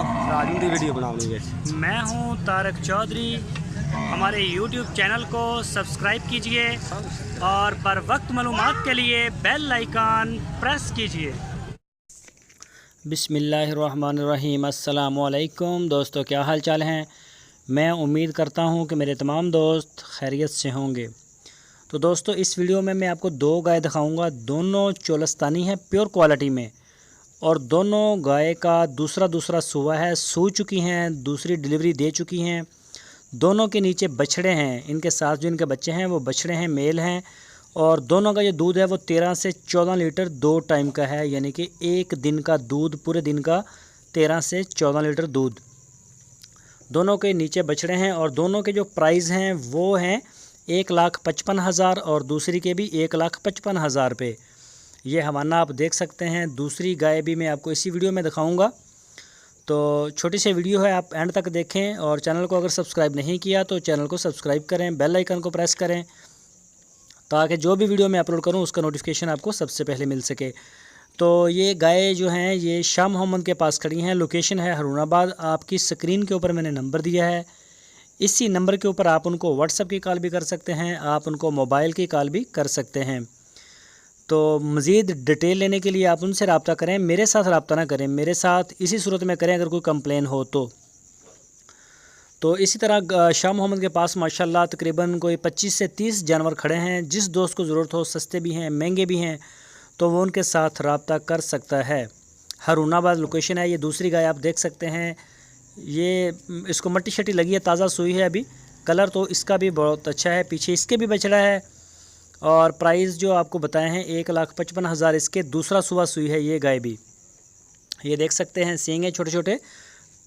राजू की वीडियो बनानी है। मैं हूं तारक चौधरी। हमारे YouTube चैनल को सब्सक्राइब कीजिए और बर वक्त मालूमात के लिए बेल आइकन प्रेस कीजिए। बिस्मिल्लाहिर्रहमानिर्रहीम। अस्सलामुअलैकुम दोस्तों, क्या हाल चाल हैं। मैं उम्मीद करता हूं कि मेरे तमाम दोस्त खैरियत से होंगे। तो दोस्तों, इस वीडियो में मैं आपको दो गाय दिखाऊंगा। दोनों चोलस्तानी हैं, प्योर क्वालिटी में, और दोनों गाय का दूसरा सूआ है। सू चुकी हैं, दूसरी डिलीवरी दे चुकी हैं। दोनों के नीचे बछड़े हैं, इनके साथ जो इनके बच्चे हैं वो बछड़े हैं, मेल हैं। और दोनों का जो दूध है वो 13 से 14 लीटर 2 टाइम का है, यानी कि एक दिन का दूध, पूरे दिन का 13 से 14 लीटर दूध। दोनों के नीचे बछड़े हैं और दोनों के जो प्राइस हैं वो हैं 1,55,000 और दूसरी के भी 1,55,000 पे। ये हवाना आप देख सकते हैं। दूसरी गाय भी मैं आपको इसी वीडियो में दिखाऊंगा। तो छोटी सी वीडियो है, आप एंड तक देखें। और चैनल को अगर सब्सक्राइब नहीं किया तो चैनल को सब्सक्राइब करें, बेल आइकन को प्रेस करें, ताकि जो भी वीडियो मैं अपलोड करूं उसका नोटिफिकेशन आपको सबसे पहले मिल सके। तो ये गाय जो हैं ये शाह मोहम्मद के पास खड़ी हैं। लोकेशन है हरुणाबाद। आपकी स्क्रीन के ऊपर मैंने नंबर दिया है, इसी नंबर के ऊपर आप उनको व्हाट्सएप की कॉल भी कर सकते हैं, आप उनको मोबाइल की कॉल भी कर सकते हैं। तो मज़ीद डिटेल लेने के लिए आप उनसे रब्ता करें, मेरे साथ रब्ता ना करें। मेरे साथ इसी सूरत में करें अगर कोई कंप्लेन हो तो इसी तरह शाह मोहम्मद के पास माशाल्लाह तकरीबन कोई 25 से 30 जानवर खड़े हैं। जिस दोस्त को ज़रूरत हो, सस्ते भी हैं, महंगे भी हैं, तो वो उनके साथ रब्ता कर सकता है। हरुणाबाद लोकेशन है। ये दूसरी गाय आप देख सकते हैं, ये इसको मट्टी शट्टी लगी है, ताज़ा सूई है अभी। कलर तो इसका भी बहुत अच्छा है। पीछे इसके भी बछड़ा है। और प्राइस जो आपको बताए हैं 1,55,000 इसके। दूसरा सुबह सुई है ये गाय भी। ये देख सकते हैं, सींग है छोटे छोटे,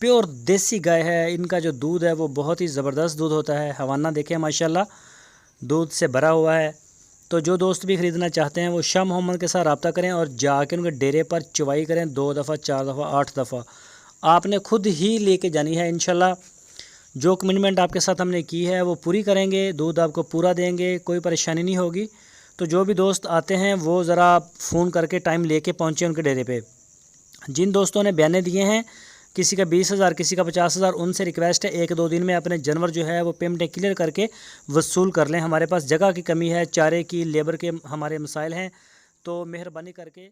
प्योर देसी गाय है। इनका जो दूध है वो बहुत ही ज़बरदस्त दूध होता है। हवाना देखें माशाल्लाह, दूध से भरा हुआ है। तो जो दोस्त भी ख़रीदना चाहते हैं वो शाह मोहम्मद के साथ रब्ता करें और जाके उनके डेरे पर चवाई करें। 2 दफ़ा, 4 दफ़ा, 8 दफ़ा आपने खुद ही लेके जानी है। इंशाल्लाह जो कमिटमेंट आपके साथ हमने की है वो पूरी करेंगे, दूध आपको पूरा देंगे, कोई परेशानी नहीं होगी। तो जो भी दोस्त आते हैं वो ज़रा फ़ोन करके टाइम लेके पहुँचे उनके डेरे पे। जिन दोस्तों ने बयाने दिए हैं, किसी का 20,000, किसी का 50,000, उनसे रिक्वेस्ट है 1-2 दिन में अपने जानवर जो है वो पेमेंट क्लियर करके वसूल कर लें। हमारे पास जगह की कमी है, चारे की, लेबर के हमारे मसाइल हैं, तो मेहरबानी करके